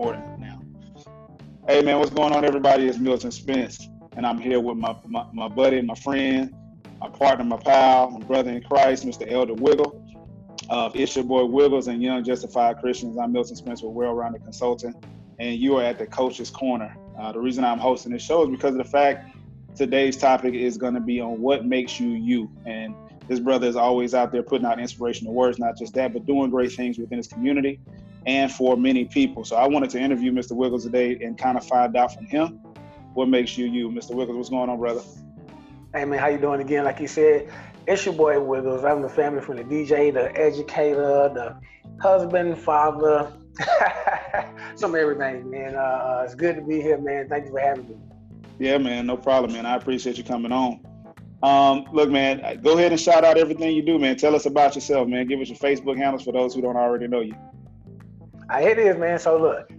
recording now. Hey man, what's going on, everybody? It's Milton Spence, and I'm here with my buddy, my friend, my partner, my pal, my brother in Christ, Mr. Elder Wiggle of It's Your Boy Wiggles and Young Justified Christians. I'm Milton Spence with Well-Rounded Consulting, and you are at the Coach's Corner. The reason I'm hosting this show is because of the fact today's topic is going to be on what makes you you. And this brother is always out there putting out inspirational words, not just that, but doing great things within his community and for many people. So I wanted to interview Mr. Wiggles today and kind of find out from him what makes you you. Mr. Wiggles, what's going on, brother? Hey man, how you doing again? Like you said, it's your boy Wiggles. I'm the family from the DJ, the educator, the husband, father, some everything, man. It's good to be here, man. Thank you for having me. Yeah, man, no problem, man. I appreciate you coming on. Look, man, go ahead and shout out everything you do, man. Tell us about yourself, man. Give us your Facebook handles for those who don't already know you. It is, man. So look,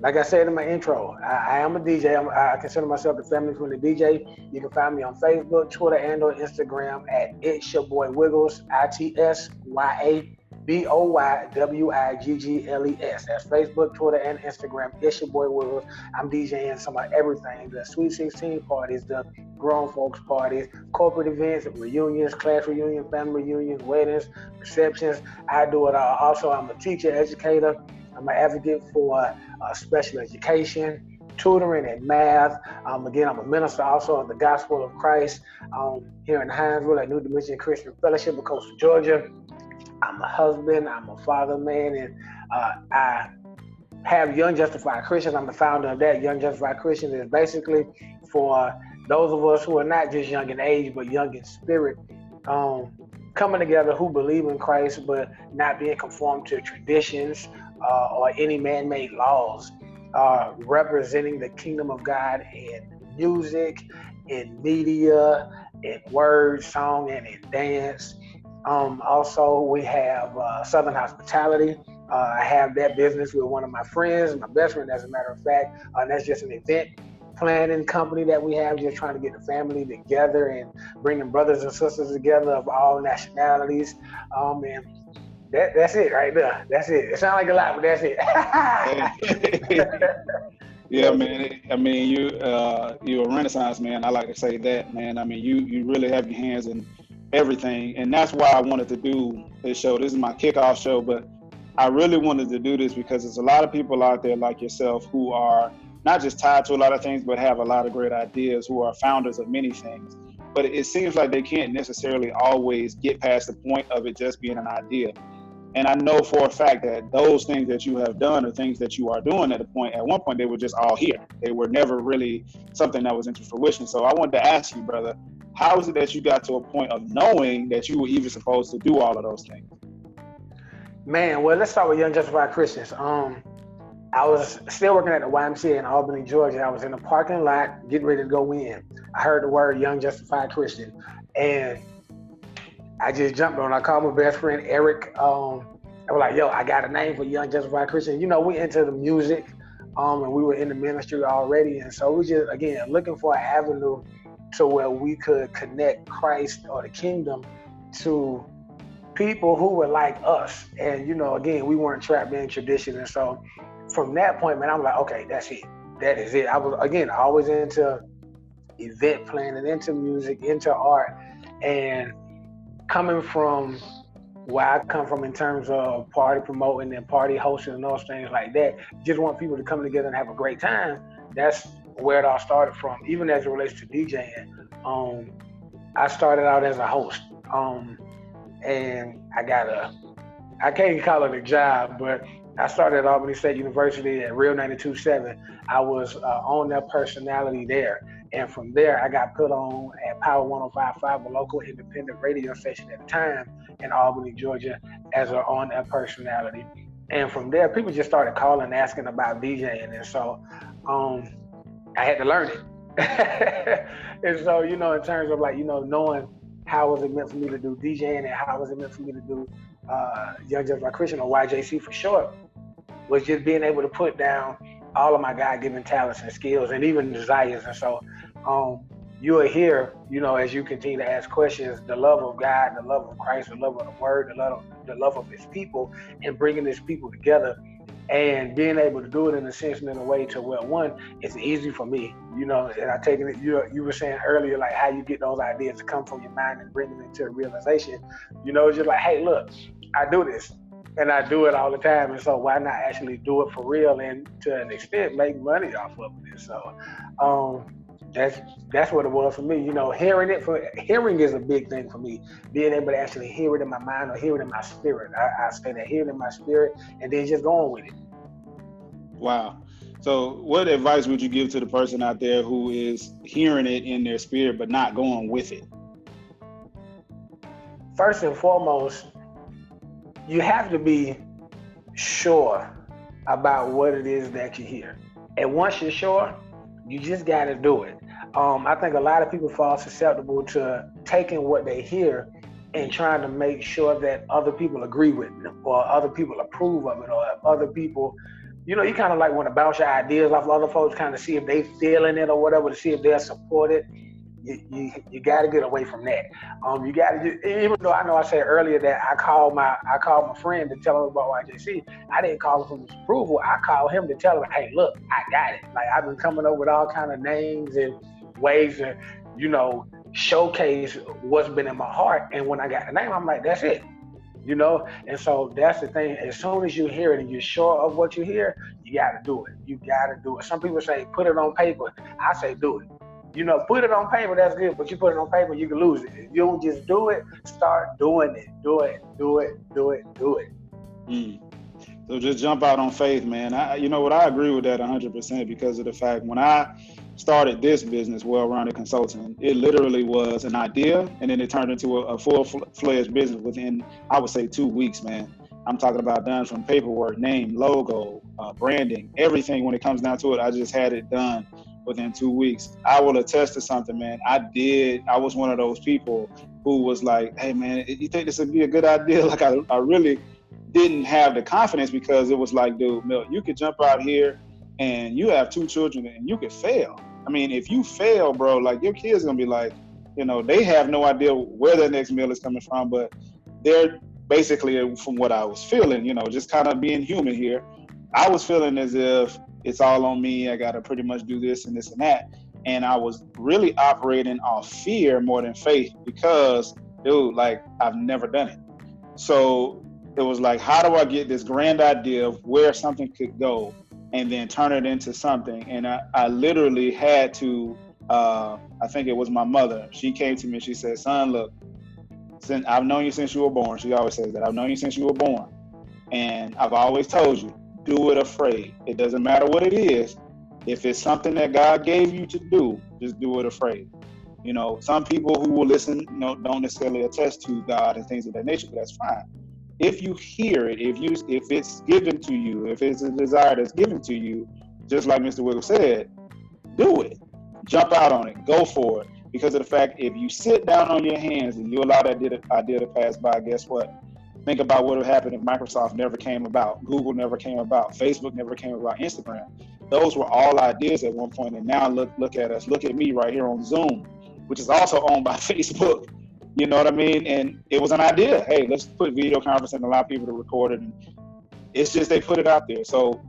like I said in my intro, I am a DJ. I consider myself the family from the DJ. You can find me on Facebook, Twitter, and on Instagram at It's Your Boy Wiggles, ITSYABOYWIGGLES. That's Facebook, Twitter, and Instagram. It's Your Boy Wiggles. I'm DJing some of everything: the Sweet 16 parties, the grown folks parties, corporate events, reunions, class reunions, family reunions, weddings, receptions. I do it all. Also, I'm a teacher, educator. I'm an advocate for special education, tutoring, and math. Again, I'm a minister also of the Gospel of Christ here in Hinesville at New Dimension Christian Fellowship of Coastal Georgia. I'm a husband, I'm a father, man, and I have Young Justified Christians. I'm the founder of that. Young Justified Christians is basically for those of us who are not just young in age, but young in spirit, coming together who believe in Christ, but not being conformed to traditions or any man-made laws, representing the kingdom of God in music, in media, in words, song, and in dance. Also, we have Southern Hospitality. I have that business with one of my friends, my best friend, as a matter of fact. And that's just an event planning company that we have, just trying to get the family together and bringing brothers and sisters together of all nationalities. And that's it right there. That's it. It sounds like a lot, but that's it. Yeah, man. I mean, you're a Renaissance man. I like to say that, man. I mean, you really have your hands in everything, and that's why I wanted to do this show. This is my kickoff show, but I really wanted to do this because there's a lot of people out there like yourself who are not just tied to a lot of things, but have a lot of great ideas, who are founders of many things. But it seems like they can't necessarily always get past the point of it just being an idea. And I know for a fact that those things that you have done or things that you are doing at one point, they were just all here. They were never really something that was into fruition. So I wanted to ask you, brother, how is it that you got to a point of knowing that you were even supposed to do all of those things? Man, well, let's start with Young Justified Christians. I was still working at the YMCA in Albany, Georgia. I was in the parking lot getting ready to go in. I heard the word Young Justified Christian, and I just jumped on. I called my best friend, Eric. I was like, yo, I got a name for Young Justified Christian. You know, we into the music, and we were in the ministry already. And so we just, again, looking for an avenue to where we could connect Christ or the kingdom to people who were like us. And, you know, again, we weren't trapped in tradition. And so from that point, man, I'm like, okay, that's it. That is it. I was, again, always into event planning, into music, into art. And coming from where I come from in terms of party promoting and party hosting and those things like that, just want people to come together and have a great time. That's where it all started from. Even as it relates to DJing, I started out as a host, and I can't even call it a job, but I started at Albany State University at Real 92.7. I was on that personality there. And from there, I got put on at Power 105.5, a local independent radio station at the time in Albany, Georgia, as an on-air personality. And from there, people just started calling, asking about DJing. And so I had to learn it. And so, you know, in terms of like, you know, knowing how was it meant for me to do DJing and how was it meant for me to do Young Justified Christian, or YJC for short, was just being able to put down all of my God-given talents and skills and even desires. And so you are here, you know, as you continue to ask questions, the love of God, the love of Christ, the love of the Word, the love of His people, and bringing His people together and being able to do it in a sense and in a way to where one, it's easy for me, you know, and I take it, you were saying earlier, like how you get those ideas to come from your mind and bring them into a realization, you know, it's just like, hey, look, I do this and I do it all the time. And so why not actually do it for real and to an extent make money off of it? So, um, that's that's what it was for me. You know, hearing is a big thing for me. Being able to actually hear it in my mind or hear it in my spirit. I say that, hear it in my spirit and then just going with it. Wow. So what advice would you give to the person out there who is hearing it in their spirit but not going with it? First and foremost, you have to be sure about what it is that you hear. And once you're sure, you just got to do it. I think a lot of people fall susceptible to taking what they hear and trying to make sure that other people agree with them or other people approve of it or other people, you know, you kind of like want to bounce your ideas off of other folks, kind of see if they feeling it or whatever, to see if they'll support it. You got to get away from that. You got to, even though I know I said earlier that I called my friend to tell him about YJC. I didn't call him for his approval. I called him to tell him, hey, look, I got it. Like, I've been coming up with all kind of names and ways to, you know, showcase what's been in my heart. And when I got the name, I'm like, that's it. You know, and so that's the thing. As soon as you hear it and you're sure of what you hear, you got to do it. You got to do it. Some people say put it on paper. I say do it. You know, put it on paper, that's good, but you put it on paper, you can lose it. If you don't just do it, start doing it. Do it. So just jump out on faith, man. You know what? I agree with that 100% because of the fact when I started this business, Well-Rounded Consulting, it literally was an idea and then it turned into a full-fledged business within, I would say, 2 weeks, man. I'm talking about done from paperwork, name, logo, branding, everything. When it comes down to it, I just had it done within 2 weeks. I will attest to something, man. I was one of those people who was like, hey, man, you think this would be a good idea? Like, I really didn't have the confidence because it was like, dude, Milt, you could jump out here and you have 2 children and you could fail. I mean, if you fail, bro, like your kids gonna be like, you know, they have no idea where their next meal is coming from, but they're basically, from what I was feeling, you know, just kind of being human here, I was feeling as if it's all on me. I got to pretty much do this and this and that. And I was really operating off fear more than faith because, dude, like, I've never done it. So it was like, how do I get this grand idea of where something could go and then turn it into something? And I literally had to, I think it was my mother. She came to me and she said, son, look, I've known you since you were born. She always says that. I've known you since you were born. And I've always told you, do it afraid. It doesn't matter what it is. If it's something that God gave you to do, just do it afraid. You know, some people who will listen, you know, don't necessarily attest to God and things of that nature, but that's fine. If you hear it, if it's given to you, if it's a desire that's given to you, just like Mr. Wiggle said, do it. Jump out on it. Go for it. Because of the fact, if you sit down on your hands and you allow that idea to pass by, guess what? Think about what would happen if Microsoft never came about, Google never came about, Facebook never came about, Instagram. Those were all ideas at one point, and now look at us. Look at me right here on Zoom, which is also owned by Facebook. You know what I mean? And it was an idea. Hey, let's put video conferencing and allow people to record it. And it's just they put it out there. So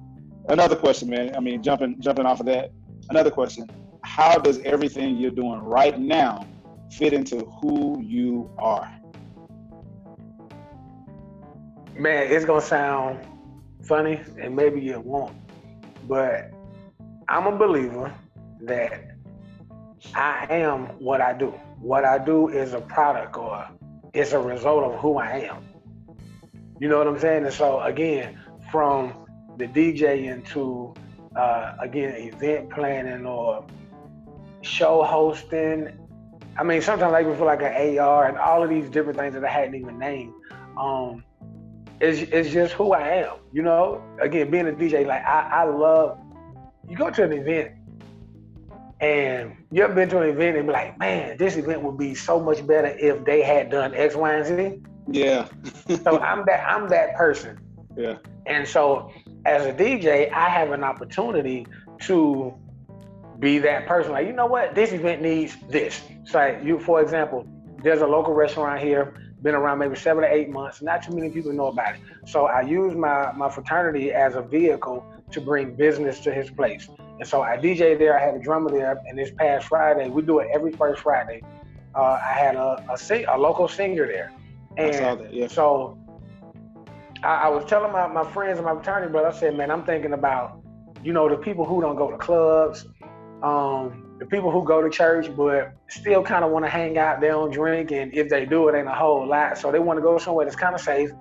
another question, man. I mean, jumping off of that, another question. How does everything you're doing right now fit into who you are? Man, it's gonna sound funny and maybe it won't, but I'm a believer that I am what I do. What I do is a product or it's a result of who I am. You know what I'm saying? And so again, from the DJing to again, event planning or show hosting. I mean, sometimes I even feel like an AR and all of these different things that I hadn't even named. It's just who I am, you know? Again, being a DJ, like I love, you go to an event and you ever been to an event and be like, man, this event would be so much better if they had done X, Y, and Z. Yeah. So I'm that person. Yeah. And so as a DJ, I have an opportunity to be that person. Like, you know what? This event needs this. So like for example, there's a local restaurant here been around maybe 7 to 8 months. Not too many people know about it. So I use my fraternity as a vehicle to bring business to his place. And so I DJ there. I had a drummer there. And this past Friday, we do it every first Friday. I had a local singer there. And I saw that, yeah. So I was telling my friends and my fraternity brother, I said, man, I'm thinking about, the people who don't go to clubs, the people who go to church but still kind of want to hang out, they don't drink, and if they do, it ain't a whole lot. So they want to go somewhere that's kind of safe.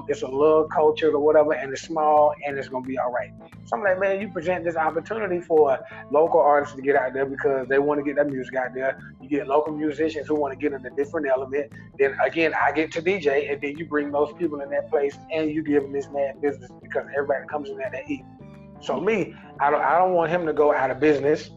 It's a little cultured or whatever, and it's small, and it's going to be all right. So I'm like, man, you present this opportunity for local artists to get out there because they want to get their music out there. You get local musicians who want to get in a different element. Then again, I get to DJ, and then you bring those people in that place, and you give them this man business because everybody comes in there to eat. So me, I don't want him to go out of business.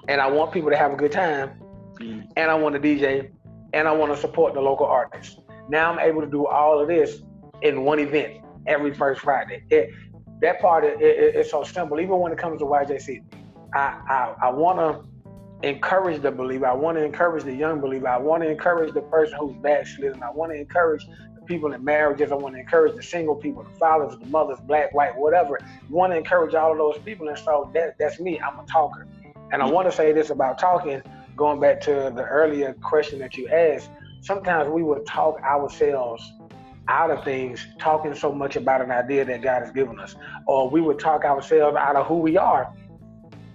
And I want people to have a good time, and I want to DJ, and I want to support the local artists. Now I'm able to do all of this in one event every first Friday. That part is so simple. Even when it comes to YJC, I want to encourage the believer. I want to encourage the young believer. I want to encourage the person who's backslidden. I want to encourage the people in marriages. I want to encourage the single people, the fathers, the mothers, black, white, whatever. You want to encourage all of those people, and so that's me. I'm a talker. And I want to say this about talking, going back to the earlier question that you asked. Sometimes we would talk ourselves out of things, talking so much about an idea that God has given us. Or we would talk ourselves out of who we are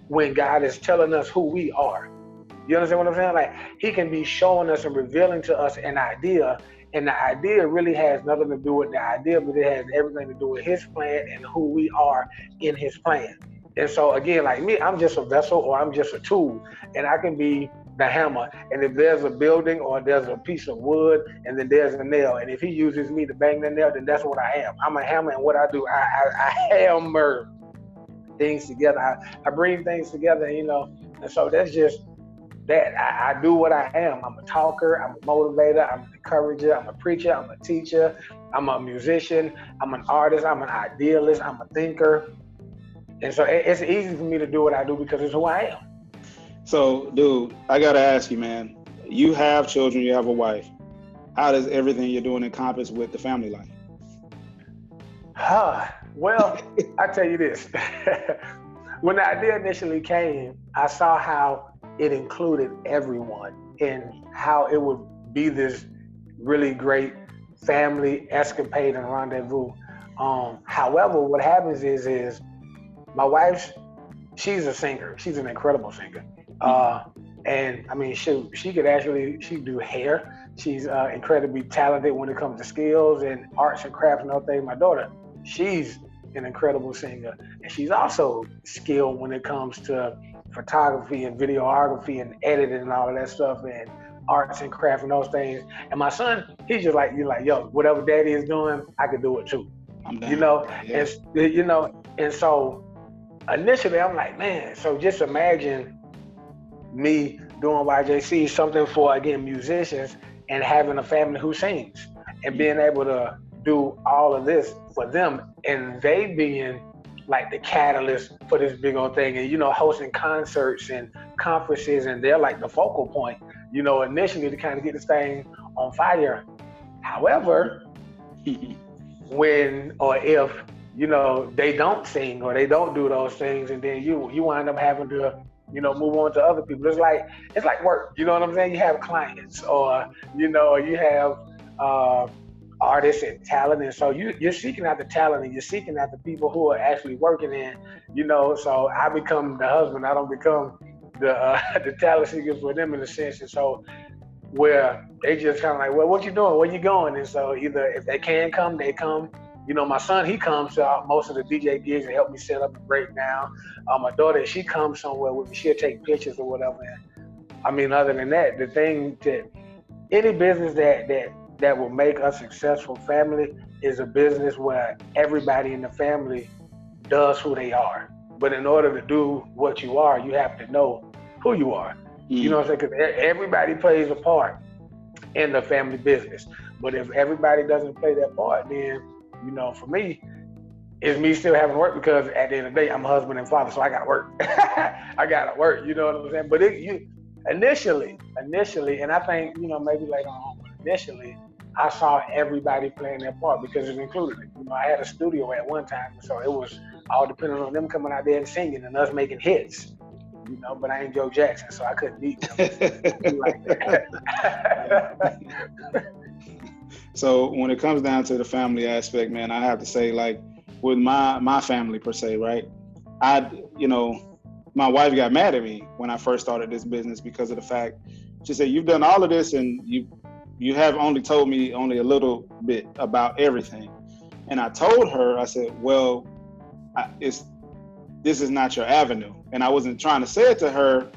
when God is telling us who we are. You understand what I'm saying? Like, he can be showing us and revealing to us an idea, and the idea really has nothing to do with the idea, but it has everything to do with his plan and who we are in his plan. And so again, like me, I'm just a vessel, or I'm just a tool, and I can be the hammer. And if there's a building or there's a piece of wood and then there's a nail, and if he uses me to bang the nail, then that's what I am. I'm a hammer, and what I do, I hammer things together. I bring things together, and so that's just that. I do what I am. I'm a talker, I'm a motivator, I'm an encourager, I'm a preacher, I'm a teacher, I'm a musician, I'm an artist, I'm an idealist, I'm a thinker. And so it's easy for me to do what I do because it's who I am. So, dude, I got to ask you, man, you have children, you have a wife. How does everything you're doing encompass with the family life? Well, I tell you this. When the idea initially came, I saw how it included everyone and how it would be this really great family escapade and rendezvous. However, what happens is my wife, she's a singer. She's an incredible singer. And I mean, she do hair. She's incredibly talented when it comes to skills and arts and crafts and other things. My daughter, she's an incredible singer. And she's also skilled when it comes to photography and videography and editing and all of that stuff and arts and crafts and those things. And my son, he's just like, yo, whatever daddy is doing, I can do it too. Yeah. And so initially I'm like, man, so just imagine me doing YJC, something for, again, musicians, and having a family who sings and being able to do all of this for them, and they being like the catalyst for this big old thing, and hosting concerts and conferences, and they're like the focal point, initially to kind of get this thing on fire. However, when or if they don't sing or they don't do those things, and then you wind up having to move on to other people. It's like work. You know what I'm saying? You have clients, or you have artists and talent, and so you're seeking out the talent, and you're seeking out the people who are actually working in. So I become the husband. I don't become the talent seeker for them in a sense. And so where they just kind of like, well, what you doing? Where you going? And so either if they can come, they come. My son, he comes to most of the DJ gigs and help me set up and break down. My daughter, she comes somewhere with me. She'll take pictures or whatever. And, I mean, other than that, the thing that any business that will make a successful family is a business where everybody in the family does who they are. But in order to do what you are, you have to know who you are. You know what I'm saying? Because everybody plays a part in the family business. But if everybody doesn't play that part, then for me, it's me still having to work, because at the end of the day, I'm a husband and father, so I gotta work. I gotta work, you know what I'm saying? But initially, and I think, maybe later on, but initially, I saw everybody playing their part because it included it. You know, I had a studio at one time, so it was all depending on them coming out there and singing and us making hits. You know, but I ain't Joe Jackson, so I couldn't beat them like that. So when it comes down to the family aspect, man, I have to say, like, with my family per se, right? My wife got mad at me when I first started this business because of the fact she said, "You've done all of this and you have only told me only a little bit about everything." And I told her, I said, "Well, this is not your avenue." And I wasn't trying to say it to her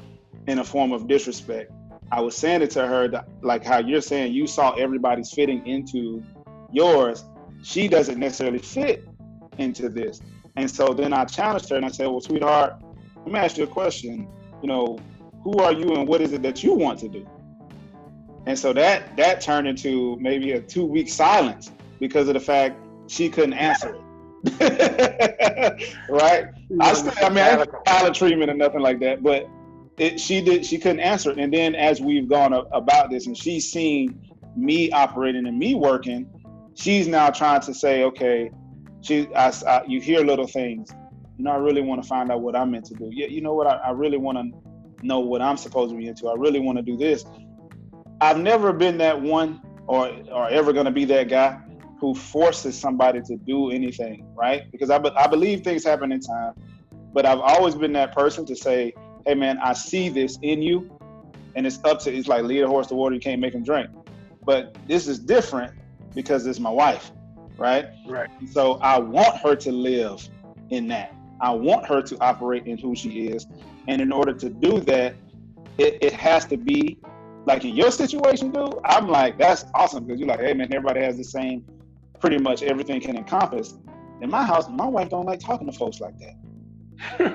in a form of disrespect. I was saying it to her that, like how you're saying you saw everybody's fitting into yours. She doesn't necessarily fit into this. And so then I challenged her and I said, "Well, sweetheart, let me ask you a question. Who are you and what is it that you want to do?" And so that turned into maybe a 2-week silence because of the fact she couldn't answer it. Right? I ain't silent treatment or nothing like that, but she couldn't answer it. And then as we've gone about this and she's seen me operating and me working, she's now trying to say, okay, you hear little things. I really want to find out what I'm meant to do. Yeah, you know what? I really want to know what I'm supposed to be into. I really want to do this. I've never been that one or ever going to be that guy who forces somebody to do anything, right? Because I believe things happen in time, but I've always been that person to say, "Hey man, I see this in you," and it's like lead a horse to water, you can't make him drink. But this is different because it's my wife, right? Right. So I want her to live in that. I want her to operate in who she is. And in order to do that, it has to be like in your situation, dude. I'm like, that's awesome because you're like, hey man, everybody has the same, pretty much everything can encompass. In my house, my wife don't like talking to folks like that.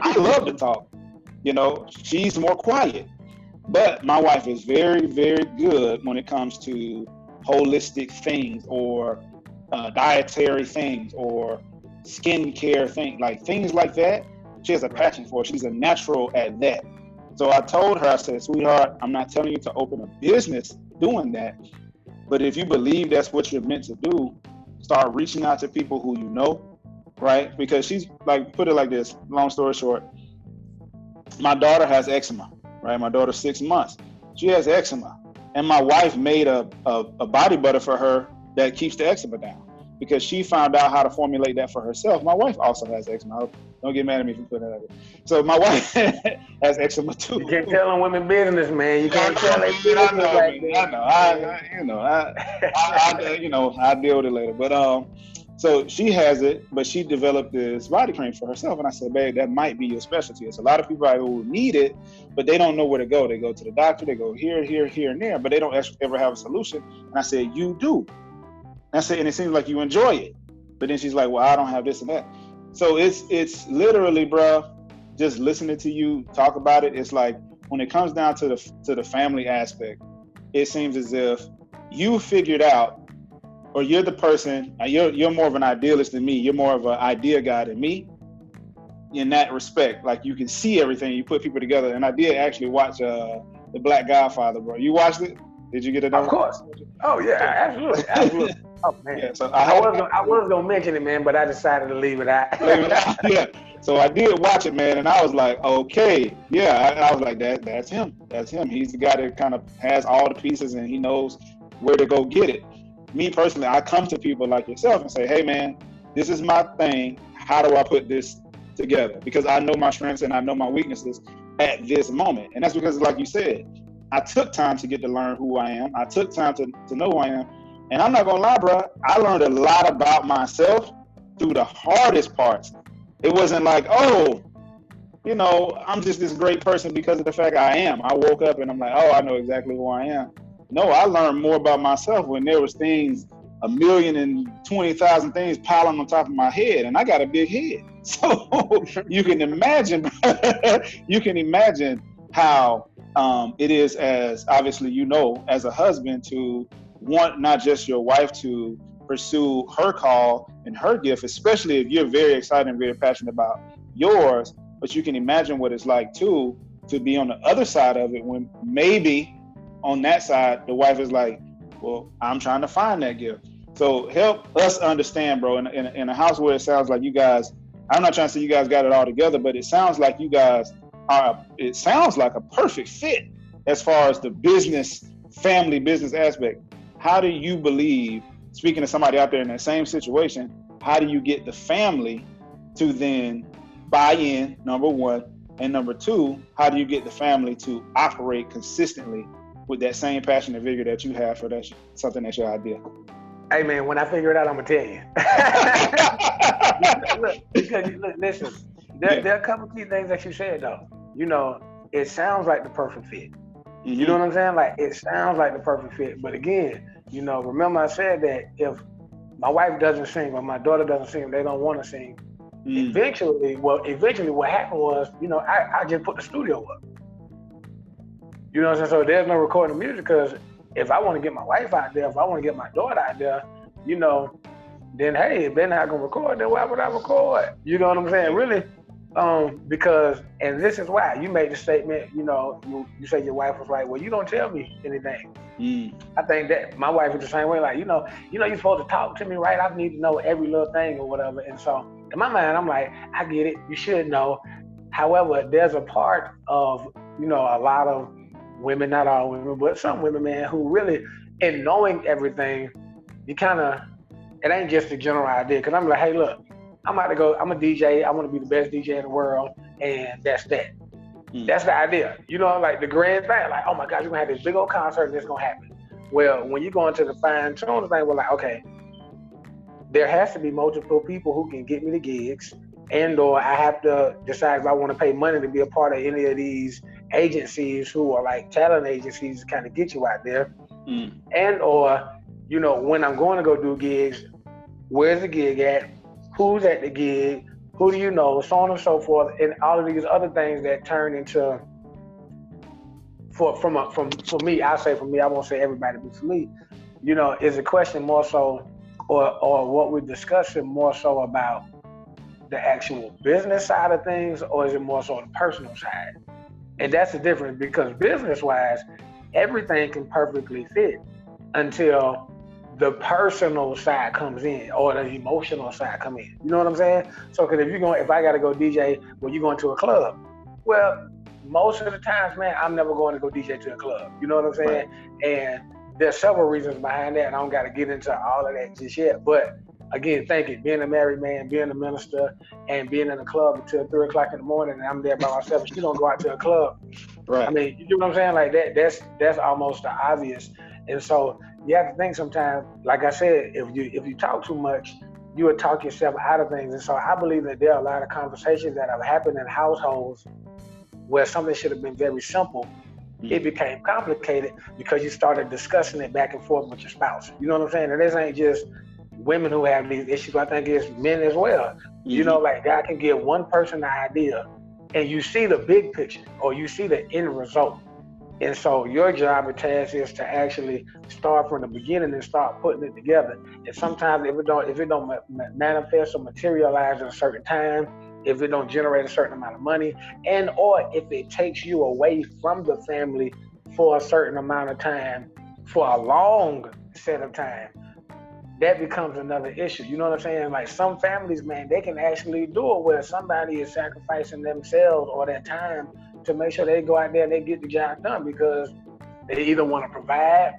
I love to talk. She's more quiet. But my wife is very, very good when it comes to holistic things or dietary things or skincare things, like things like that. She has a passion for it. She's a natural at that. So I told her, I said, "Sweetheart, I'm not telling you to open a business doing that. But if you believe that's what you're meant to do, start reaching out to people who you know," right? Because she's like, put it like this, long story short, my daughter has eczema, right? My daughter's 6 months. She has eczema. And my wife made a body butter for her that keeps the eczema down because she found out how to formulate that for herself. My wife also has eczema. Don't get mad at me for putting that out there. So my wife has eczema too. You can't tell them women business, man. You can't tell them business like that. I deal with it later. But so she has it, but she developed this body cream for herself. And I said, "Babe, that might be your specialty." It's a lot of people who need it, but they don't know where to go. They go to the doctor, they go here, and there, but they don't ever have a solution. And I said, "You do." And I said, "And it seems like you enjoy it." But then she's like, "Well, I don't have this and that." So it's literally, bro, just listening to you talk about it. It's like when it comes down to the family aspect, it seems as if you figured out, or you're the person. You're more of an idealist than me. You're more of an idea guy than me. In that respect, like you can see everything. You put people together. And I did actually watch The Black Godfather, bro. You watched it? Did you get it? Of course. Oh yeah, absolutely. Oh man. Yeah, so I was gonna mention it, man, but I decided to leave it out. Yeah. So I did watch it, man, and I was like, okay, yeah. I was like, that's him. That's him. He's the guy that kind of has all the pieces and he knows where to go get it. Me personally, I come to people like yourself and say, "Hey man, this is my thing. How do I put this together?" Because I know my strengths and I know my weaknesses at this moment. And that's because, like you said, I took time to get to learn who I am. I took time to know who I am. And I'm not gonna lie, bro, I learned a lot about myself through the hardest parts. It wasn't like, oh, I'm just this great person because of the fact I am. I woke up and I'm like, oh, I know exactly who I am. No, I learned more about myself when there was things, 1,020,000 things piling on top of my head, and I got a big head. So you can imagine how it is, as obviously as a husband, to want not just your wife to pursue her call and her gift, especially if you're very excited and very passionate about yours, but you can imagine what it's like too to be on the other side of it when maybe on that side the wife is like, Well, I'm trying to find that gift. So help us understand, bro, in a house where it sounds like you guys, I'm not trying to say you guys got it all together, but it sounds like you guys it sounds like a perfect fit as far as the family business aspect. How do you believe, speaking to somebody out there in that same situation, how do you get the family to then buy in, number one, and number two, how do you get the family to operate consistently with that same passion and vigor that you have for that something that's your idea? Hey man, when I figure it out, I'm gonna tell you. look, listen. There are a couple key things that you said though. You know, it sounds like the perfect fit. Mm-hmm. You know what I'm saying? Like it sounds like the perfect fit. But again, you know, remember I said that if my wife doesn't sing or my daughter doesn't sing, they don't want to sing. Eventually what happened was, you know, I just put the studio up. You know what I'm saying? So there's no recording music because if I want to get my wife out there, if I want to get my daughter out there, you know, then hey, if they're not gonna record, then why would I record? You know what I'm saying? Really, because, and this is why you made the statement, you know, you say your wife was like, well, you don't tell me anything. I think that my wife is the same way, like, you know, you're supposed to talk to me, right? I need to know every little thing or whatever. And so in my mind, I'm like, I get it, you should know. However, there's a part of, you know, a lot of women, not all women, but some women, man, who really, in knowing everything, you kind of, it ain't just a general idea. Cause I'm like, hey, look, I'm about to go, I'm a DJ, I want to be the best DJ in the world, and that's that. That's the idea. You know, like the grand thing, like, oh my God, you're gonna have this big old concert and it's gonna happen. Well, when you go into the fine tune thing, we're like, okay, there has to be multiple people who can get me the gigs, and or I have to decide if I want to pay money to be a part of any of these agencies who are like talent agencies to kind of get you out there. And or, you know, when I'm going to go do gigs, where's the gig at? Who's at the gig? Who do you know? So on and so forth, and all of these other things that turn into, for me, I say for me, I won't say everybody, but for me, you know, is a question more so, or what we're discussing more so about the actual business side of things, or is it more so the personal side? And that's the difference, because business-wise, everything can perfectly fit until the personal side comes in or the emotional side come in. You know what I'm saying? So, because if I got to go DJ when you're going to a club, well, most of the times, man, I'm never going to go DJ to a club. You know what I'm saying? Right. And there's several reasons behind that, and I don't got to get into all of that just yet. But again, being a married man, being a minister, and being in a club until 3 o'clock in the morning, and I'm there by myself, and she don't go out to a club. Right. I mean, you know what I'm saying? Like that's almost the obvious. And so you have to think sometimes, like I said, if you talk too much, you would talk yourself out of things. And so I believe that there are a lot of conversations that have happened in households where something should have been very simple. It became complicated because you started discussing it back and forth with your spouse. You know what I'm saying? And this ain't just women who have these issues. I think it's men as well. You know, like God can give one person the idea and you see the big picture or you see the end result. And so your job and task is to actually start from the beginning and start putting it together. And sometimes if it don't manifest or materialize at a certain time, if it don't generate a certain amount of money, and or if it takes you away from the family for a certain amount of time, for a long set of time, that becomes another issue. You know what I'm saying? Like some families, man, they can actually do it where somebody is sacrificing themselves or their time to make sure they go out there and they get the job done because they either want to provide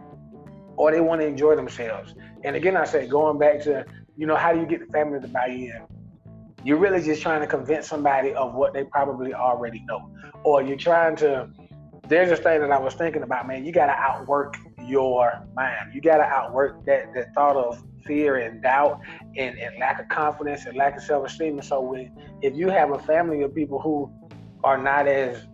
or they want to enjoy themselves. And again, I say, going back to, you know, how do you get the family to buy in? You're really just trying to convince somebody of what they probably already know. Or you're trying to, there's this thing that I was thinking about, man, you got to outwork your mind. You got to outwork that thought of fear and doubt and lack of confidence and lack of self-esteem. And so if you have a family of people who are not as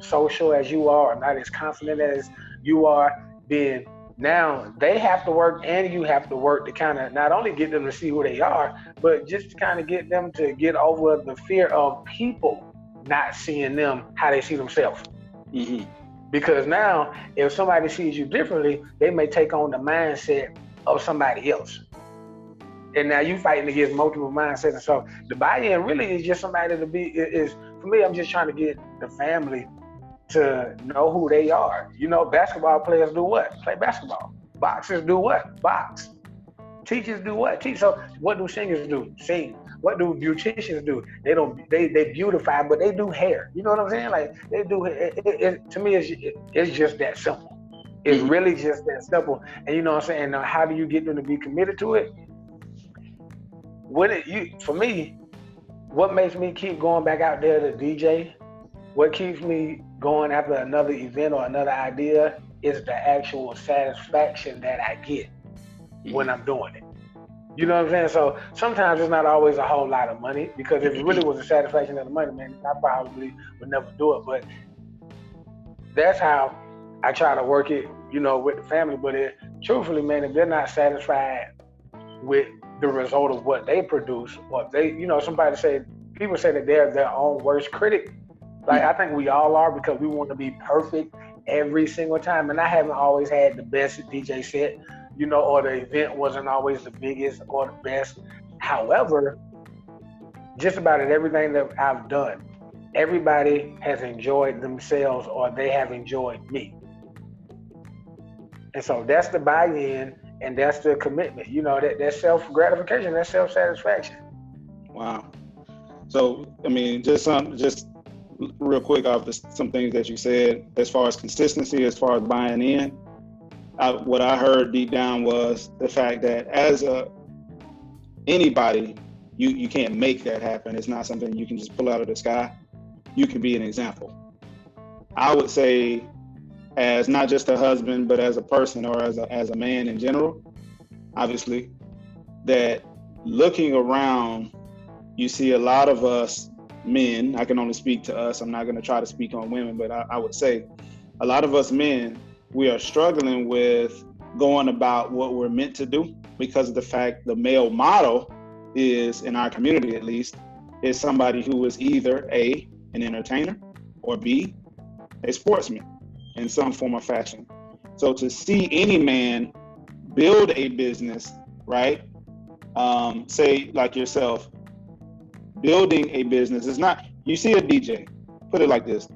social as you are or not as confident as you are, then now they have to work and you have to work to kind of not only get them to see who they are, but just to kind of get them to get over the fear of people not seeing them how they see themselves. Mm-hmm. Because now if somebody sees you differently, they may take on the mindset of somebody else. And now you fighting against multiple mindsets. And so the buy-in really is just somebody for me, I'm just trying to get the family to know who they are. You know, basketball players do what? Play basketball. Boxers do what? Box. Teachers do what? Teach. So what do singers do? Sing. What do beauticians do? They don't. They beautify, but they do hair. You know what I'm saying? Like they do. To me, it's just that simple. It's really just that simple. And you know what I'm saying? Now, how do you get them to be committed to it? For me, what makes me keep going back out there to DJ? What keeps me going after another event or another idea is the actual satisfaction that I get when I'm doing it. You know what I'm saying? So sometimes it's not always a whole lot of money, because if it really was a satisfaction of the money, man, I probably would never do it. But that's how I try to work it, you know, with the family. But truthfully, man, if they're not satisfied with the result of what they produce, or if they, you know, people say that they're their own worst critic. Like, I think we all are, because we want to be perfect every single time. And I haven't always had the best DJ set, you know, or the event wasn't always the biggest or the best. However, just about everything that I've done, everybody has enjoyed themselves, or they have enjoyed me. And so that's the buy-in, and that's the commitment. You know, that self-gratification, that self-satisfaction. Wow. So, I mean, just real quick off some things that you said, as far as consistency, as far as buying in, what I heard deep down was the fact that as anybody, you can't make that happen. It's not something you can just pull out of the sky. You can be an example. I would say, as not just a husband, but as a person, or as a man in general, obviously, that looking around, you see a lot of us men, I can only speak to us, I'm not going to try to speak on women, but I would say a lot of us men, we are struggling with going about what we're meant to do, because of the fact the male model is, in our community at least, is somebody who is either A, an entertainer, or B, a sportsman in some form or fashion. So to see any man build a business, right? Say like yourself, building a business is not, you see a DJ, put it like this.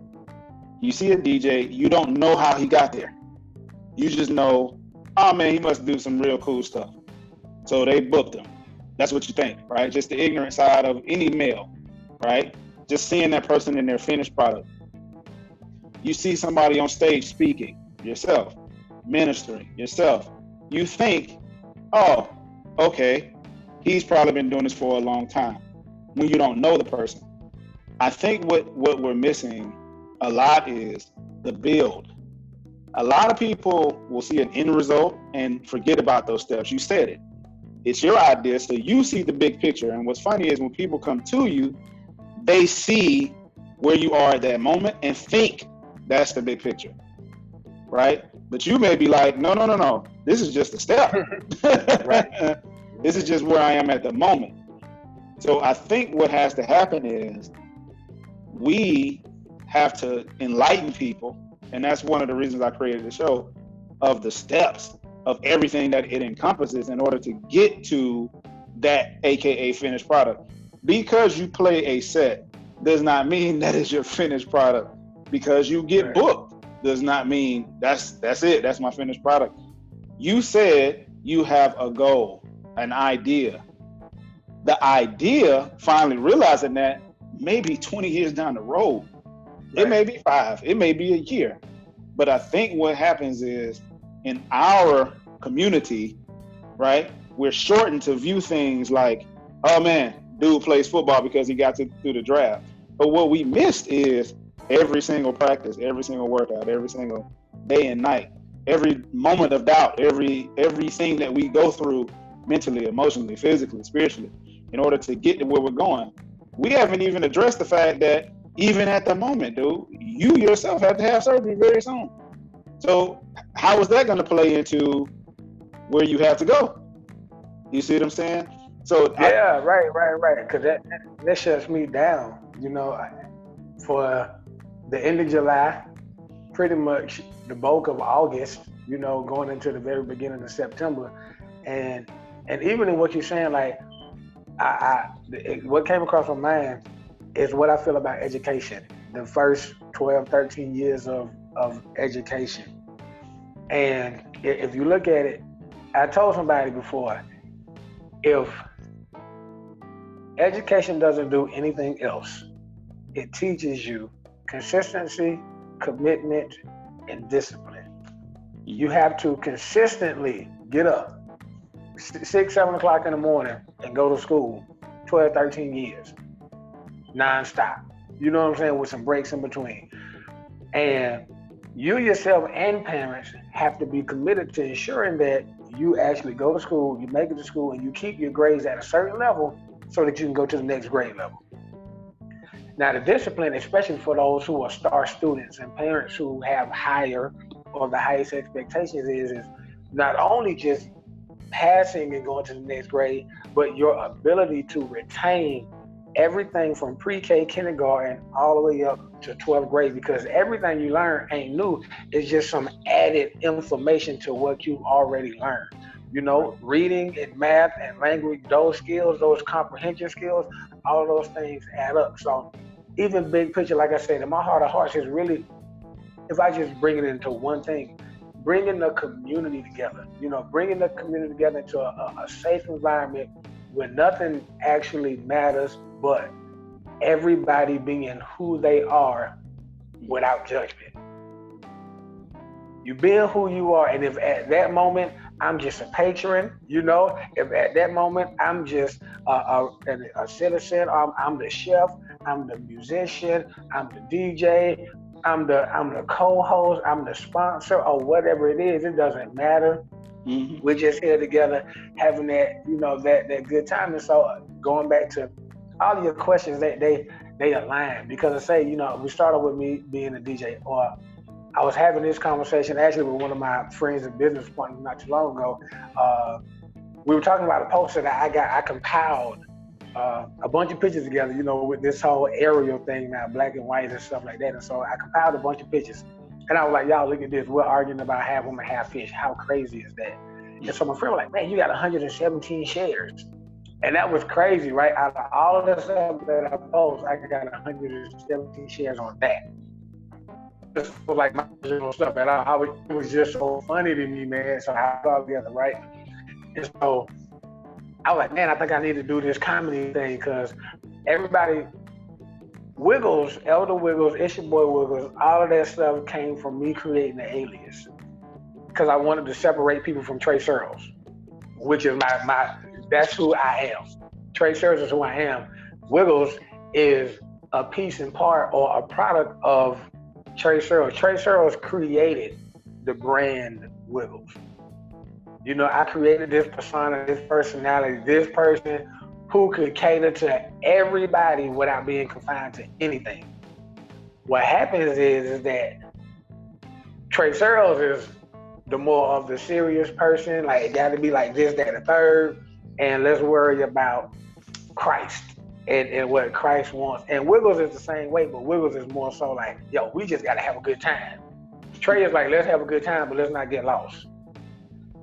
You see a DJ, you don't know how he got there. You just know, oh man, he must do some real cool stuff. So they booked him. That's what you think, right? Just the ignorant side of any male, right? Just seeing that person in their finished product. You see somebody on stage speaking, yourself, ministering, yourself. You think, oh, okay, he's probably been doing this for a long time, when you don't know the person. I think what we're missing a lot is the build. A lot of people will see an end result and forget about those steps. You said it. It's your idea, so you see the big picture. And what's funny is when people come to you, they see where you are at that moment and think that's the big picture, right? But you may be like, no. This is just a step. Right. This is just where I am at the moment. So I think what has to happen is we have to enlighten people, and that's one of the reasons I created the show, of the steps of everything that it encompasses in order to get to that AKA finished product. Because you play a set does not mean that is your finished product. Because you get booked does not mean that's it, that's my finished product. You said you have a goal, an idea. The idea, finally realizing that, maybe 20 years down the road. Right. It may be 5, it may be a year. But I think what happens is, in our community, right, we're shortened to view things like, oh man, dude plays football because he got through the draft. But what we missed is every single practice, every single workout, every single day and night, every moment of doubt, everything that we go through mentally, emotionally, physically, spiritually, in order to get to where we're going. We haven't even addressed the fact that even at the moment, dude, you yourself have to have surgery very soon. So how is that going to play into where you have to go? You see what I'm saying? So right. Because that shuts me down. You know, for the end of July, pretty much the bulk of August, you know, going into the very beginning of September, and even in what you're saying, like what came across my mind is what I feel about education. The first 12, 13 years of education. And If you look at it, I told somebody before, if education doesn't do anything else, it teaches you consistency, commitment, and discipline. You have to consistently get up 6, 7 o'clock in the morning and go to school 12, 13 years, nonstop. You know what I'm saying? With some breaks in between. And you yourself and parents have to be committed to ensuring that you actually go to school, you make it to school, and you keep your grades at a certain level so that you can go to the next grade level. Now, the discipline, especially for those who are star students and parents who have higher or the highest expectations, is not only just passing and going to the next grade, but your ability to retain everything from pre-K, kindergarten, all the way up to 12th grade, because everything you learn ain't new. It's just some added information to what you already learned. You know, reading and math and language, those skills, those comprehension skills, all those things add up. So even big picture, like I said, in my heart of hearts is really, if I just bring it into one thing, bringing the community together, bringing the community together into a safe environment where nothing actually matters but everybody being who they are without judgment. You being who you are, and if at that moment I'm just a patron, if at that moment I'm just a citizen, I'm the chef, I'm the musician, I'm the DJ, I'm the co-host, I'm the sponsor, or whatever it is, it doesn't matter. Mm-hmm. We're just here together having that, that good time. And so going back to all of your questions, they align, because I say, we started with me being a DJ, or I was having this conversation actually with one of my friends and business partners not too long ago. We were talking about a poster that I compiled a bunch of pictures together, with this whole aerial thing now, black and white and stuff like that. And so I compiled a bunch of pictures. And I was like, y'all, look at this. We're arguing about half woman, half fish. How crazy is that? And so my friend was like, man, you got 117 shares. And that was crazy, right? Out of all of the stuff that I post, I got 117 shares on that. This was like my original stuff. And it was just so funny to me, man. So I put it all together, right? And so I was like, man, I think I need to do this comedy thing, because everybody, Wiggles, Elder Wiggles, It's Your Boy Wiggles, all of that stuff came from me creating the alias, because I wanted to separate people from Trey Searles, which is that's who I am. Trey Searles is who I am. Wiggles is a piece and part or a product of Trey Searles. Trey Searles created the brand Wiggles. I created this persona, this personality, this person who could cater to everybody without being confined to anything. What happens is that Trey Searles is the more of the serious person, like it got to be like this, that, and the third, and let's worry about Christ and what Christ wants. And Wiggles is the same way, but Wiggles is more so like, yo, we just got to have a good time. Trey is like, let's have a good time, but let's not get lost.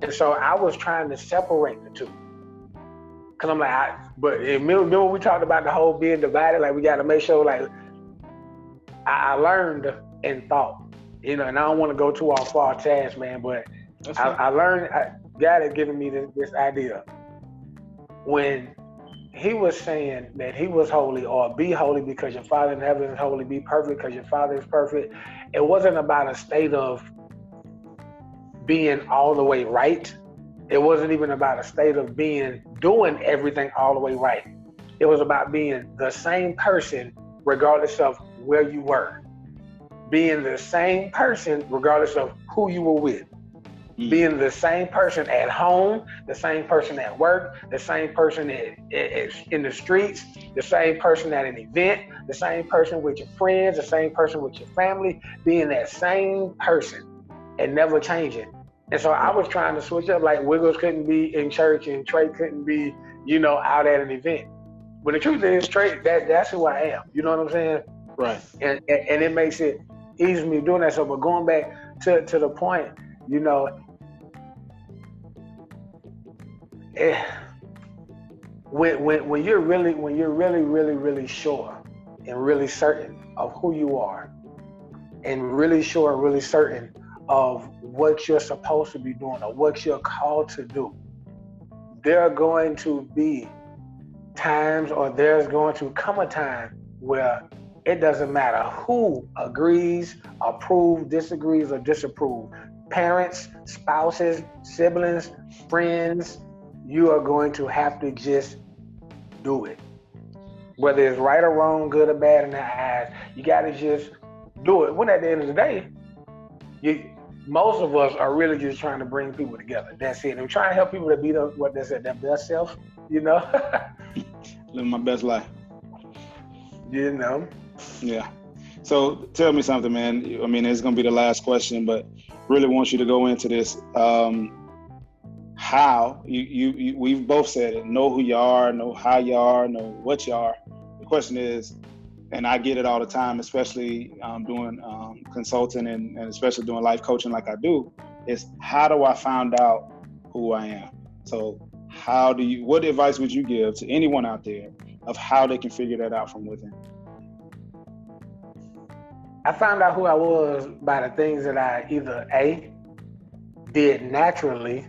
And so I was trying to separate the two. Cause I'm like, but remember we talked about the whole being divided, like we got to make sure, like I learned and thought, and I don't want to go too far task, man, but I learned, God had given me this idea. When he was saying that he was holy, or be holy because your Father in heaven is holy, be perfect because your Father is perfect. It wasn't about a state of being all the way right. It wasn't even about a state of doing everything all the way right. It was about being the same person regardless of where you were. Being the same person regardless of who you were with. Being the same person at home, the same person at work, the same person in the streets, the same person at an event, the same person with your friends, the same person with your family, being that same person and never changing. And so I was trying to switch up, like Wiggles couldn't be in church and Trey couldn't be, out at an event. But the truth is, Trey, that's who I am. You know what I'm saying? Right. And it makes it easy for me doing that. So, but going back to the point, when you're really sure and really certain of who you are, and really sure and really certain of what you're supposed to be doing or what you're called to do, there are going to be times, or there's going to come a time where it doesn't matter who agrees, approves, disagrees, or disapproves. Parents, spouses, siblings, friends, you are going to have to just do it. Whether it's right or wrong, good or bad in their eyes, you got to just do it. When at the end of the day, most of us are really just trying to bring people together. That's it. I'm trying to help people to be what they said, their best self, you know? Live my best life. You know? Yeah. So tell me something, man. I mean, it's going to be the last question, but really want you to go into this. How we've both said it, know who you are, know how you are, know what you are. The question is, and I get it all the time, especially doing consulting and especially doing life coaching like I do, is how do I find out who I am? So what advice would you give to anyone out there of how they can figure that out from within? I found out who I was by the things that I either A, did naturally,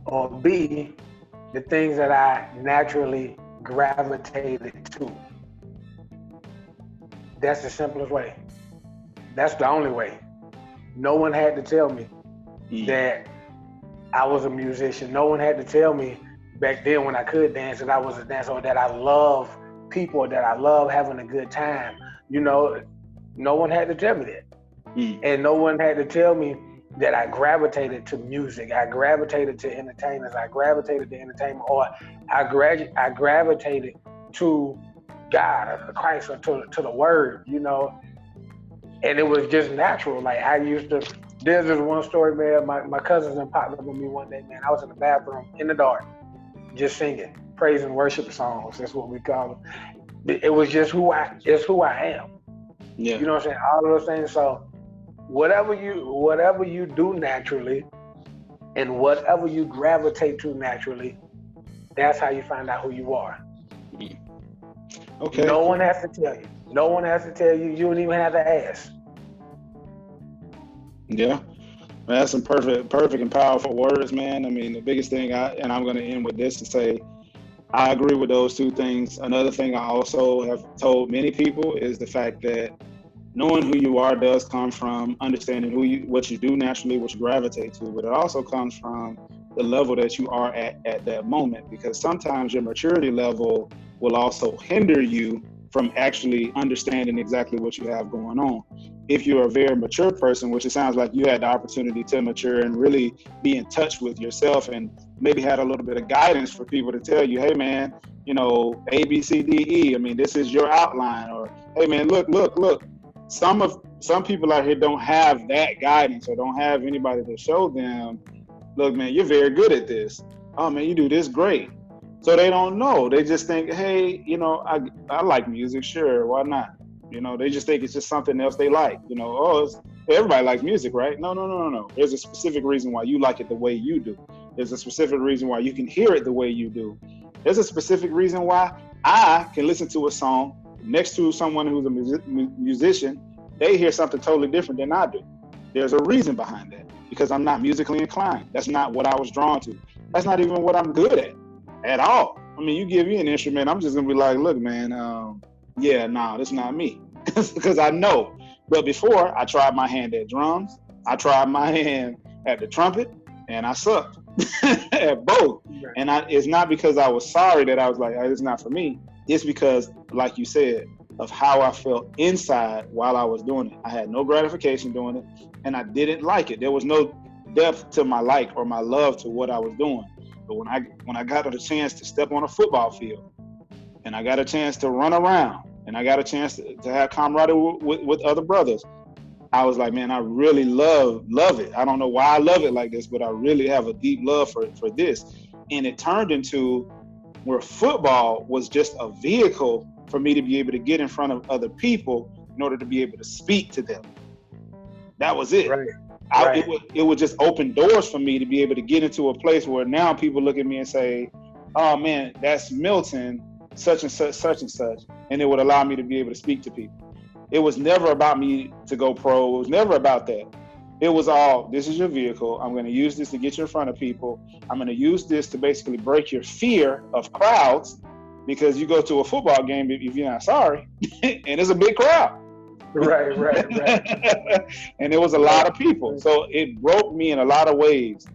or B, the things that I naturally gravitated to. That's the simplest way. That's the only way. No one had to tell me that I was a musician. No one had to tell me back then when I could dance that I was a dancer, or that I love people, or that I love having a good time. You know, no one had to tell me that. And no one had to tell me that I gravitated to music. I gravitated to entertainers. I gravitated to entertainment, or I gravitated to God or to Christ or to the Word, you know. And it was just natural. Like there's this one story, man. My cousins and popped up with me one day, man. I was in the bathroom in the dark, just singing praise and worship songs. That's what we call them. It was just who I am. Yeah. You know what I'm saying? All of those things. So whatever you do naturally and whatever you gravitate to naturally, that's how you find out who you are. Okay. No one has to tell you. No one has to tell you. You don't even have to ask. Yeah. Man, that's some perfect and powerful words, man. I mean, the biggest thing and I'm going to end with this to say, I agree with those two things. Another thing I also have told many people is the fact that knowing who you are does come from understanding what you do naturally, what you gravitate to, but it also comes from the level that you are at that moment, because sometimes your maturity level will also hinder you from actually understanding exactly what you have going on. If you're a very mature person, which it sounds like you had the opportunity to mature and really be in touch with yourself, and maybe had a little bit of guidance for people to tell you, hey man, you know, A, B, C, D, E, I mean, this is your outline, or hey man, look. Some people out here don't have that guidance, or don't have anybody to show them, look man, you're very good at this. Oh man, you do this great. So they don't know. They just think, hey, you know, I like music, sure, why not? You know, they just think it's just something else they like. You know, everybody likes music, right? No. There's a specific reason why you like it the way you do. There's a specific reason why you can hear it the way you do. There's a specific reason why I can listen to a song next to someone who's a musician. They hear something totally different than I do. There's a reason behind that, because I'm not musically inclined. That's not what I was drawn to. That's not even what I'm good at all. I mean, you give me an instrument, I'm just gonna be like, look, man, that's not me, because I know. But before, I tried my hand at drums, I tried my hand at the trumpet, and I sucked at both. Right. And it's not because I was sorry that I was like, it's not for me. It's because, like you said, of how I felt inside while I was doing it. I had no gratification doing it, and I didn't like it. There was no depth to my like or my love to what I was doing. But when I got a chance to step on a football field, and I got a chance to run around, and I got a chance to have camaraderie with other brothers, I was like, man, I really love it. I don't know why I love it like this, but I really have a deep love for this. And it turned into where football was just a vehicle for me to be able to get in front of other people in order to be able to speak to them. That was it. Right. It would just open doors for me to be able to get into a place where now people look at me and say, oh man, that's Milton, such and such, and it would allow me to be able to speak to people. It was never about me to go pro. It was never about that. It was all, this is your vehicle. I'm going to use this to get you in front of people. I'm going to use this to basically break your fear of crowds, because you go to a football game if you're not sorry, and it's a big crowd. Right. And there was a lot of people. So it broke me in a lot of ways,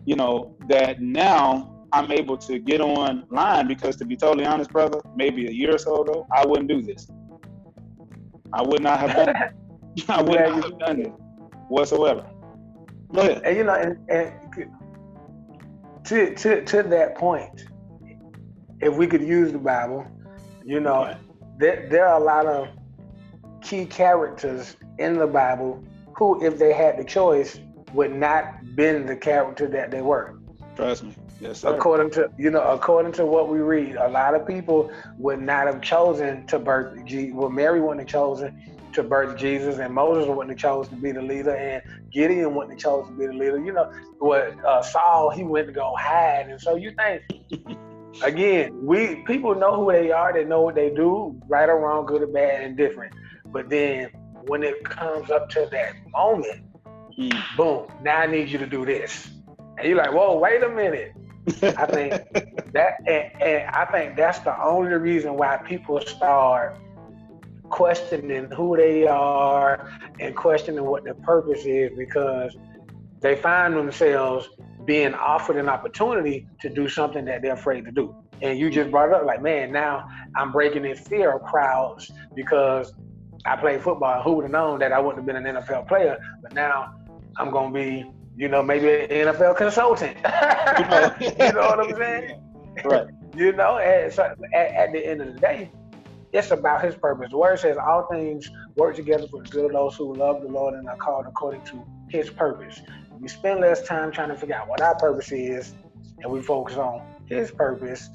you know, that now I'm able to get online, because to be totally honest, brother, maybe a year or so ago, I wouldn't do this. I would not have done it. I would not have done it whatsoever. Go ahead. And you know, and to that point, if we could use the Bible, you know, there are a lot of key characters in the Bible who, if they had the choice, would not been the character that they were. Trust me. Yes, sir. According to what we read, a lot of people would not have chosen to birth Jesus. Well, Mary wouldn't have chosen to birth Jesus, and Moses wouldn't have chosen to be the leader, and Gideon wouldn't have chosen to be the leader. You know, what Saul, he went to go hide. And so you think, again, people know who they are, they know what they do, right or wrong, good or bad, and different. But then when it comes up to that moment, boom, now I need you to do this. And you're like, whoa, wait a minute. I think that, and I think that's the only reason why people start questioning who they are and questioning what their purpose is, because they find themselves being offered an opportunity to do something that they're afraid to do. And you just brought it up, like, man, now I'm breaking this fear of crowds because I played football. Who would have known that I wouldn't have been an NFL player? But now I'm going to be, you know, maybe an NFL consultant. You know what I'm saying? Right. You know, and so at the end of the day, it's about his purpose. The word says all things work together for the good of those who love the Lord and are called according to his purpose. We spend less time trying to figure out what our purpose is, and we focus on his purpose,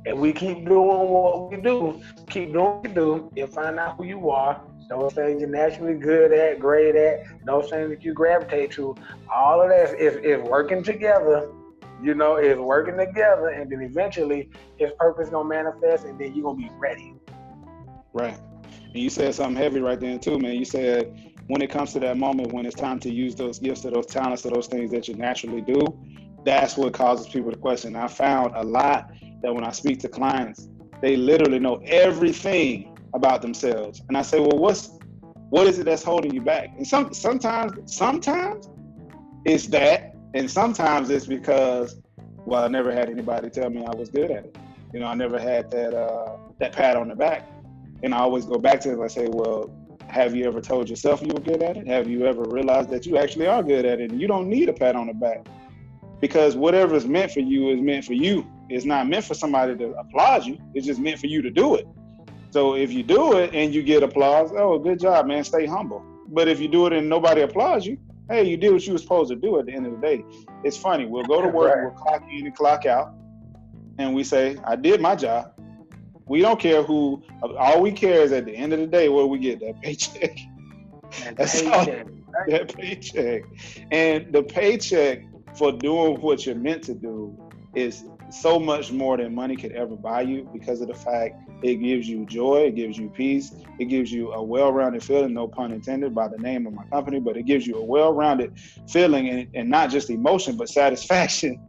and we keep doing what we do, you'll find out who you are. Those things you're naturally good at, great at, those things that you gravitate to, all of that is working together. You know, is working together, and then eventually his purpose gonna manifest, and then you're gonna be ready. Right. And you said something heavy right there too, man. You said when it comes to that moment when it's time to use those gifts or those talents or those things that you naturally do, that's what causes people to question. I found a lot that when I speak to clients, they literally know everything about themselves. And I say, well, what is it that's holding you back? And sometimes it's that, and sometimes it's because, well, I never had anybody tell me I was good at it. You know, I never had that pat on the back. And I always go back to it and I say, well, have you ever told yourself you were good at it? Have you ever realized that you actually are good at it and you don't need a pat on the back? Because whatever is meant for you is meant for you. It's not meant for somebody to applaud you. It's just meant for you to do it. So if you do it and you get applause, oh, good job, man, stay humble. But if you do it and nobody applauds you, hey, you did what you were supposed to do at the end of the day. It's funny. We'll go to work, We'll clock in and clock out, and we say, I did my job. We don't care who, all we care is at the end of the day where we get that paycheck. That paycheck. And the paycheck for doing what you're meant to do is so much more than money could ever buy you, because of the fact it gives you joy, it gives you peace, it gives you a well-rounded feeling, no pun intended by the name of my company, but it gives you a well-rounded feeling, and not just emotion, but satisfaction.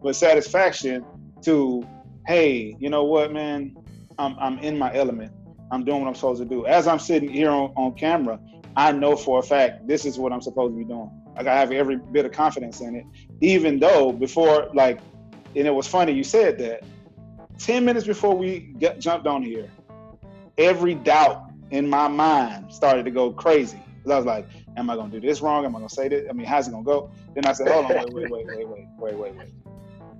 But satisfaction to, hey, you know what, man, I'm in my element. I'm doing what I'm supposed to do. As I'm sitting here on camera, I know for a fact this is what I'm supposed to be doing. Like, I have every bit of confidence in it, even though before, like, and it was funny you said that, 10 minutes before we jumped on here, every doubt in my mind started to go crazy. Because I was like, am I going to do this wrong? Am I going to say this? I mean, how's it going to go? Then I said, hold on, wait.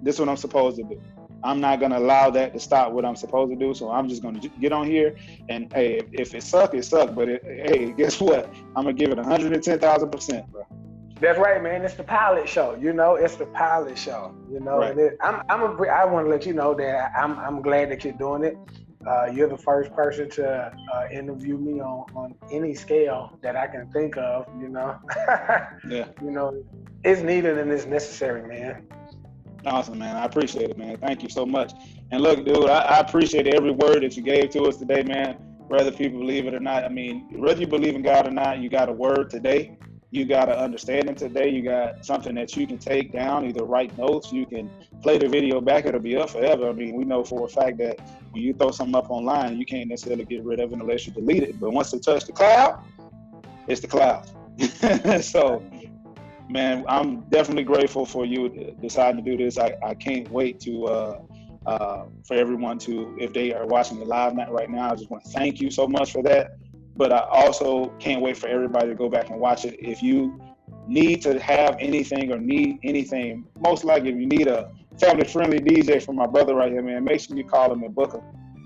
This is what I'm supposed to do. I'm not going to allow that to stop what I'm supposed to do. So I'm just going to get on here, and hey, if it sucks, it sucks. But hey, guess what? I'm going to give it 110,000%, bro. That's right, man. It's the pilot show. You know, it's the pilot show. You know, right. And I want to let you know that I'm glad that you're doing it. You're the first person to interview me on any scale that I can think of. You know, yeah. You know, it's needed and it's necessary, man. Awesome, man. I appreciate it, man. Thank you so much. And look, dude, I appreciate every word that you gave to us today, man. whether people believe it or not. I mean, whether you believe in God or not, you got a word today. You got to understand it today. You got something that you can take down, either write notes, you can play the video back, it'll be up forever. I mean, we know for a fact that when you throw something up online, you can't necessarily get rid of it unless you delete it. But once it touches the cloud, it's the cloud. So, man, I'm definitely grateful for you deciding to do this. I can't wait to for everyone to, if they are watching it live right now, I just want to thank you so much for that. But I also can't wait for everybody to go back and watch it. If you need to have anything or need anything, most likely if you need a family-friendly DJ from my brother right here, man, make sure you call him and book him.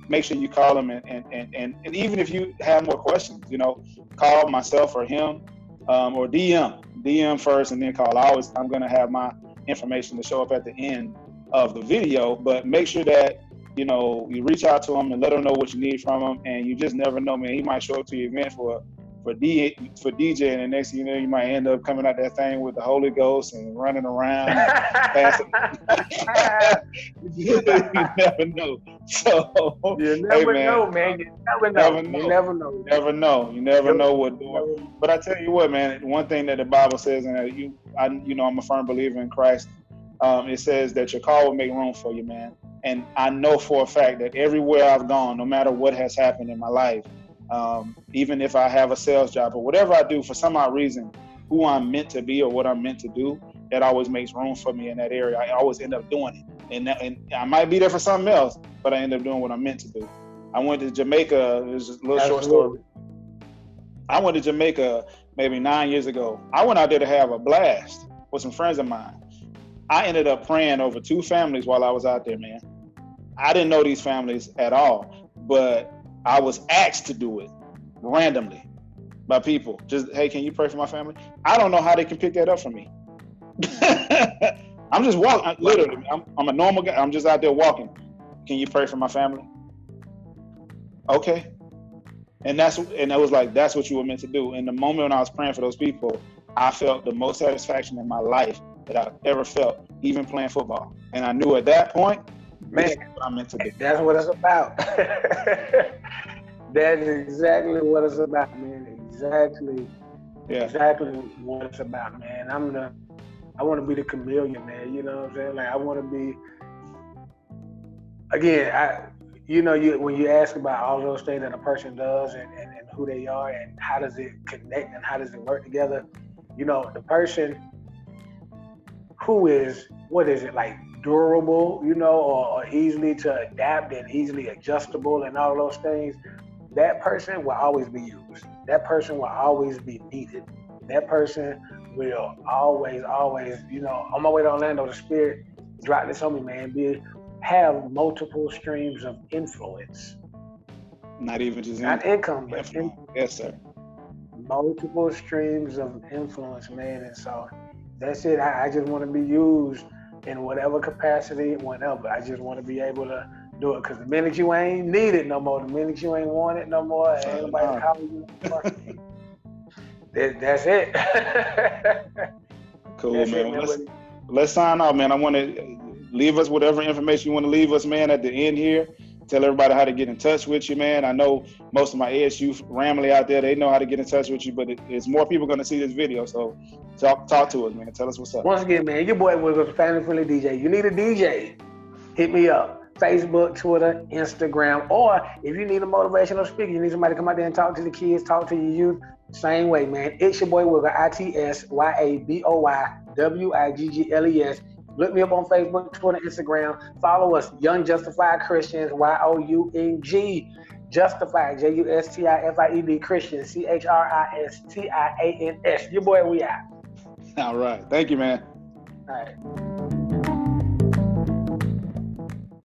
Make sure you call him and even if you have more questions, you know, call myself or him or DM first and then call. I'm going to have my information to show up at the end of the video, but make sure that, you know, you reach out to him and let him know what you need from him, and you just never know, man. He might show up to your event for DJ, and the next thing you know, you might end up coming out that thing with the Holy Ghost and running around and passing. You never know. So you never know, man. You never know. You never know what doing. But I tell you what, man. One thing that the Bible says, and I'm a firm believer in Christ. It says that your car will make room for you, man. And I know for a fact that everywhere I've gone, no matter what has happened in my life, even if I have a sales job or whatever I do, for some odd reason, who I'm meant to be or what I'm meant to do, that always makes room for me in that area. I always end up doing it. And I might be there for something else, but I end up doing what I'm meant to do. I went to Jamaica. There's a little short story. I went to Jamaica maybe 9 years ago. I went out there to have a blast with some friends of mine. I ended up praying over 2 families while I was out there, man. I didn't know these families at all, but I was asked to do it randomly by people. Just, hey, can you pray for my family? I don't know how they can pick that up from me. I'm just walking, literally. I'm a normal guy. I'm just out there walking. Can you pray for my family? Okay. And it was like, that's what you were meant to do. In the moment when I was praying for those people, I felt the most satisfaction in my life that I've ever felt, even playing football. And I knew at that point, man, that's what I'm meant to do. That's what it's about. That's exactly what it's about, man. Exactly what it's about, man. I want to be the chameleon, man. You know what I'm saying? Like, I want to be, again, when you ask about all those things that a person does and who they are and how does it connect and how does it work together, you know, the person who is, what is it, like durable, you know, or easily to adapt and easily adjustable and all those things, that person will always be used. That person will always be needed. That person will always, you know, on my way to Orlando, the Spirit dropped this on me, man, have multiple streams of influence. Not even just income, but yes, sir. Multiple streams of influence, man. And so that's it. I just want to be used in whatever capacity, whenever. I just want to be able to do it. Because the minute you ain't needed no more, the minute you ain't wanted no more, ain't nobody calling you no more. That's it. Cool, that's man. Let's sign off, man. I want to leave us whatever information you want to leave us, man, at the end here. Tell everybody how to get in touch with you, man. I know most of my ASU family out there, they know how to get in touch with you, but it's more people going to see this video. So talk to us, man. Tell us what's up. Once again, man, your boy was a family-friendly DJ. You need a DJ, hit me up. Facebook, Twitter, Instagram, or if you need a motivational speaker, you need somebody to come out there and talk to the kids, talk to your youth, same way, man. It's your boy Wiggle, ITSYABOYWIGGLES. Look me up on Facebook, Twitter, Instagram. Follow us, Young Justified Christians, YOUNG. Justified, JUSTIFIED Christians, CHRISTIANS. Your boy, we out. All right. Thank you, man. All right.